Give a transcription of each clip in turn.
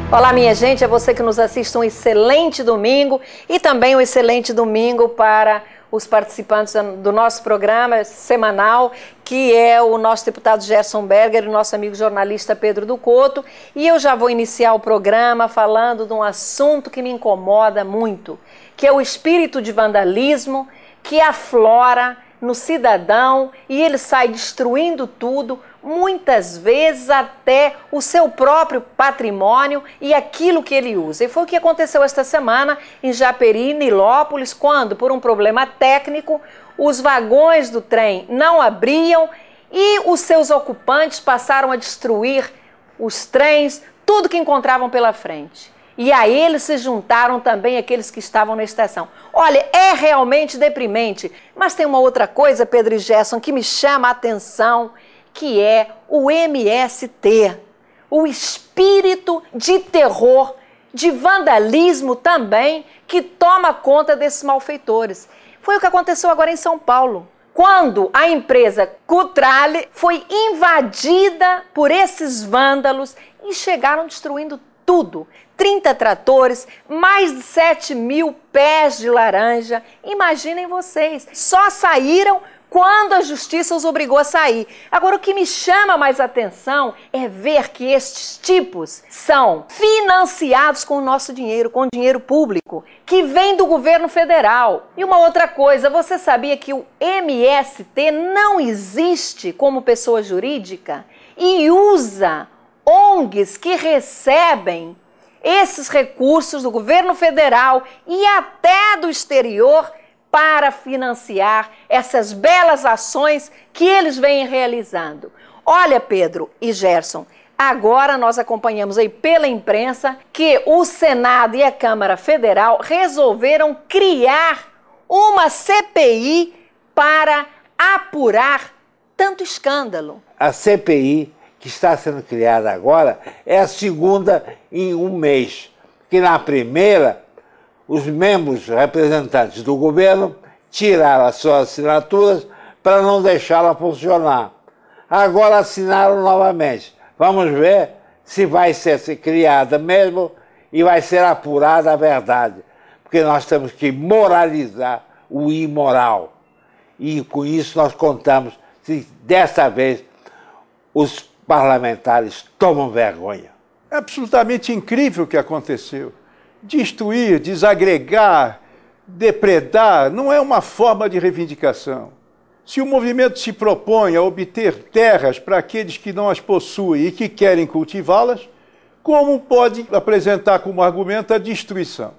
Olá, minha gente, é você que nos assiste, um excelente domingo e também um excelente domingo para os participantes do nosso programa semanal, que é o nosso deputado Gerson Berger e o nosso amigo jornalista Pedro do Couto. E eu já vou iniciar o programa falando de um assunto que me incomoda muito, que é o espírito de vandalismo que aflora no cidadão e ele sai destruindo tudo, muitas vezes até o seu próprio patrimônio e aquilo que ele usa. E foi o que aconteceu esta semana em Japeri, Nilópolis, quando, por um problema técnico, os vagões do trem não abriam e os seus ocupantes passaram a destruir os trens, tudo que encontravam pela frente. E a eles se juntaram também aqueles que estavam na estação. Olha, é realmente deprimente. Mas tem uma outra coisa, Pedro e Gerson, que me chama a atenção, que é o MST. O espírito de terror, de vandalismo também, que toma conta desses malfeitores. Foi o que aconteceu agora em São Paulo, quando a empresa Cutrale foi invadida por esses vândalos e chegaram destruindo tudo. 30 tratores, mais de 7 mil pés de laranja. Imaginem vocês, só saíram quando a justiça os obrigou a sair. Agora, o que me chama mais atenção é ver que estes tipos são financiados com o nosso dinheiro, com o dinheiro público, que vem do governo federal. E uma outra coisa, você sabia que o MST não existe como pessoa jurídica e usa ONGs que recebem esses recursos do governo federal e até do exterior para financiar essas belas ações que eles vêm realizando? Olha, Pedro e Gerson, agora nós acompanhamos aí pela imprensa que o Senado e a Câmara Federal resolveram criar uma CPI para apurar tanto escândalo. A CPI que está sendo criada agora é a segunda em um mês, que na primeira os membros representantes do governo tiraram as suas assinaturas para não deixá-la funcionar. Agora assinaram novamente. Vamos ver se vai ser criada mesmo e vai ser apurada a verdade, porque nós temos que moralizar o imoral. E com isso nós contamos se dessa vez os parlamentares tomam vergonha. É absolutamente incrível o que aconteceu. Destruir, desagregar, depredar não é uma forma de reivindicação. Se o movimento se propõe a obter terras para aqueles que não as possuem e que querem cultivá-las, como pode apresentar como argumento a destruição?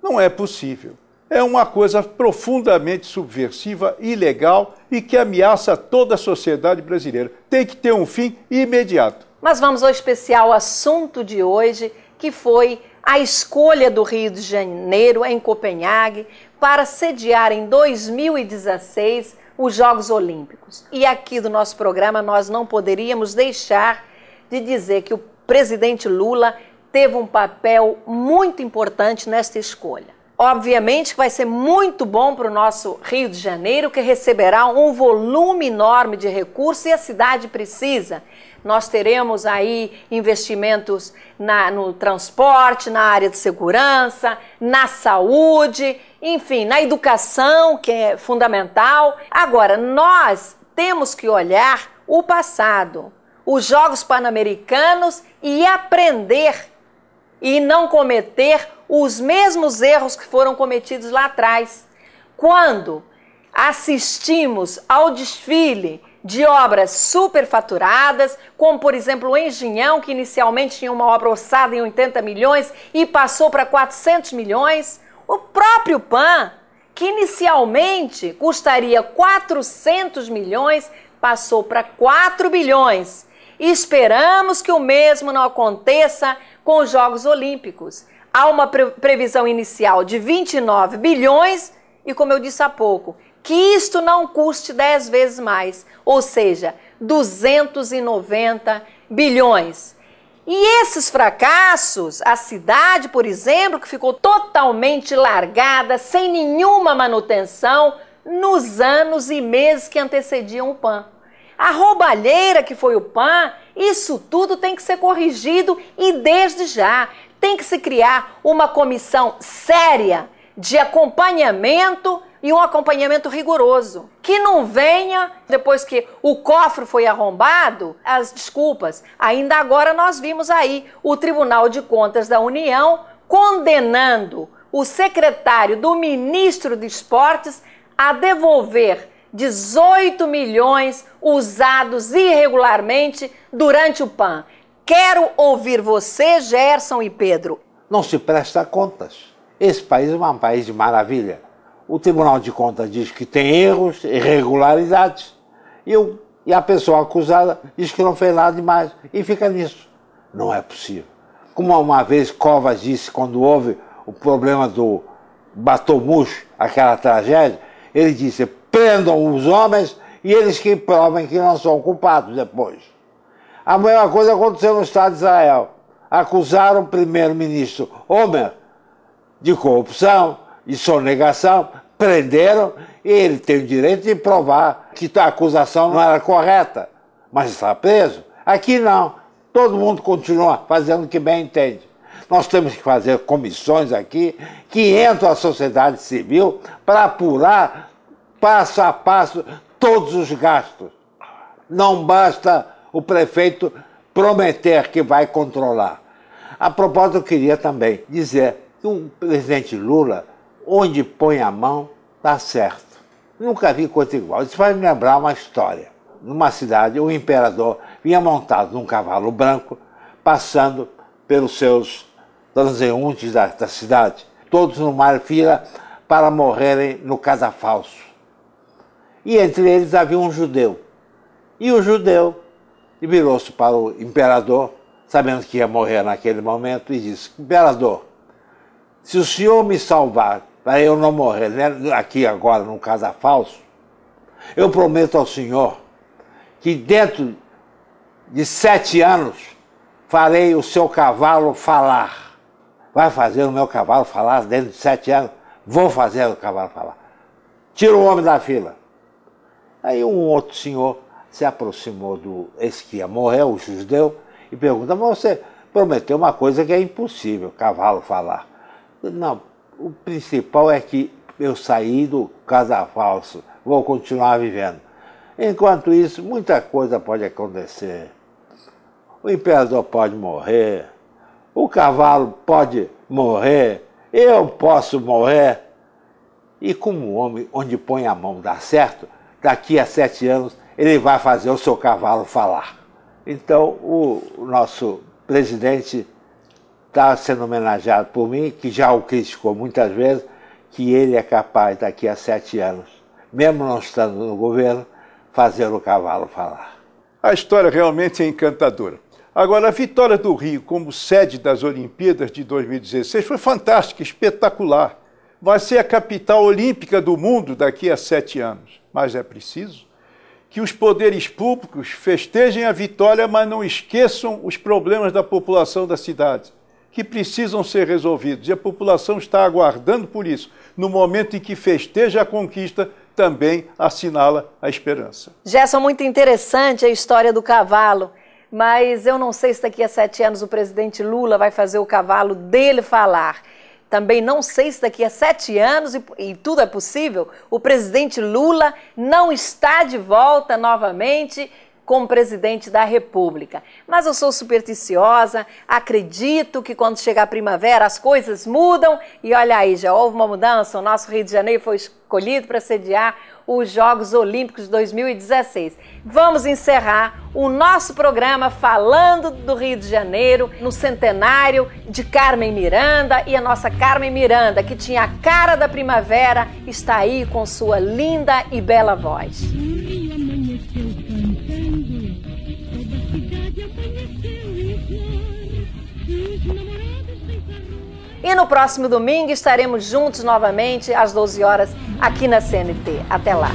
Não é possível. É uma coisa profundamente subversiva, ilegal e que ameaça toda a sociedade brasileira. Tem que ter um fim imediato. Mas vamos ao especial assunto de hoje, que foi a escolha do Rio de Janeiro, em Copenhague, para sediar em 2016 os Jogos Olímpicos. E aqui do nosso programa nós não poderíamos deixar de dizer que o presidente Lula teve um papel muito importante nesta escolha. Obviamente que vai ser muito bom para o nosso Rio de Janeiro, que receberá um volume enorme de recursos e a cidade precisa. Nós teremos aí investimentos no transporte, na área de segurança, na saúde, enfim, na educação, que é fundamental. Agora, nós temos que olhar o passado, os Jogos Pan-Americanos e aprender e não cometer os mesmos erros que foram cometidos lá atrás, quando assistimos ao desfile de obras superfaturadas, como, por exemplo, o Engenhão, que inicialmente tinha uma obra orçada em 80 milhões e passou para 400 milhões. O próprio PAN, que inicialmente custaria 400 milhões, passou para 4 bilhões. E esperamos que o mesmo não aconteça com os Jogos Olímpicos. Há uma previsão inicial de 29 bilhões e, como eu disse há pouco, que isto não custe 10 vezes mais, ou seja, 290 bilhões. E esses fracassos, a cidade, por exemplo, que ficou totalmente largada, sem nenhuma manutenção, nos anos e meses que antecediam o PAN. a roubalheira que foi o PAN, isso tudo tem que ser corrigido e desde já tem que se criar uma comissão séria de acompanhamento e um acompanhamento rigoroso. Que não venha, depois que o cofre foi arrombado, as desculpas. Ainda agora nós vimos aí o Tribunal de Contas da União condenando o secretário do ministro de Esportes a devolver 18 milhões usados irregularmente durante o PAN. Quero ouvir você, Gerson e Pedro. Não se presta contas. Esse país é um país de maravilha. O Tribunal de Contas diz que tem erros, irregularidades, e a pessoa acusada diz que não fez nada demais, e fica nisso. Não é possível. Como uma vez Covas disse, quando houve o problema do Batomuxo, aquela tragédia, ele disse, prendam os homens e eles que provem que não são culpados depois. A mesma coisa aconteceu no Estado de Israel. Acusaram o primeiro-ministro Homer de corrupção, de sonegação, prenderam e ele tem o direito de provar que a acusação não era correta, mas está preso. Aqui não. Todo mundo continua fazendo o que bem entende. Nós temos que fazer comissões aqui que entram a sociedade civil para apurar passo a passo todos os gastos. Não basta o prefeito prometer que vai controlar. A propósito, eu queria também dizer que o presidente Lula, onde põe a mão, dá certo. Nunca vi coisa igual. Isso vai me lembrar uma história. Numa cidade, o imperador vinha montado num cavalo branco, passando pelos seus transeuntes da cidade, todos numa fila para morrerem no cadafalso. E entre eles havia um judeu. E o judeu virou-se para o imperador, sabendo que ia morrer naquele momento, e disse, imperador, se o senhor me salvar, para eu não morrer aqui agora num cadafalso, eu prometo ao senhor que dentro de 7 anos farei o seu cavalo falar. Vai fazer o meu cavalo falar dentro de 7 anos? Vou fazer o cavalo falar. Tira o homem da fila. Aí um outro senhor se aproximou do esse que ia morrer, o judeu, e pergunta, mas você prometeu uma coisa que é impossível, cavalo falar. Não, o principal é que eu saí do cadafalso, vou continuar vivendo. Enquanto isso, muita coisa pode acontecer. O imperador pode morrer, o cavalo pode morrer, eu posso morrer. E como o homem onde põe a mão dá certo, daqui a 7 anos ele vai fazer o seu cavalo falar. Então o nosso presidente está sendo homenageado por mim, que já o criticou muitas vezes, que ele é capaz daqui a 7 anos, mesmo não estando no governo, fazer o cavalo falar. A história realmente é encantadora. Agora, a vitória do Rio como sede das Olimpíadas de 2016 foi fantástica, espetacular. Vai ser a capital olímpica do mundo daqui a 7 anos. Mas é preciso que os poderes públicos festejem a vitória, mas não esqueçam os problemas da população da cidade, que precisam ser resolvidos. E a população está aguardando por isso. No momento em que festeja a conquista, também assinala a esperança. Gerson, muito interessante a história do cavalo, mas eu não sei se daqui a 7 anos o presidente Lula vai fazer o cavalo dele falar. Também não sei se daqui a 7 anos, e tudo é possível, o presidente Lula não está de volta novamente como presidente da República. Mas eu sou supersticiosa, acredito que quando chegar a primavera as coisas mudam e olha aí, já houve uma mudança, o nosso Rio de Janeiro foi escolhido para sediar os Jogos Olímpicos de 2016. Vamos encerrar o nosso programa falando do Rio de Janeiro no centenário de Carmen Miranda, e a nossa Carmen Miranda, que tinha a cara da primavera, está aí com sua linda e bela voz. E no próximo domingo estaremos juntos novamente às 12 horas aqui na CNT. Até lá!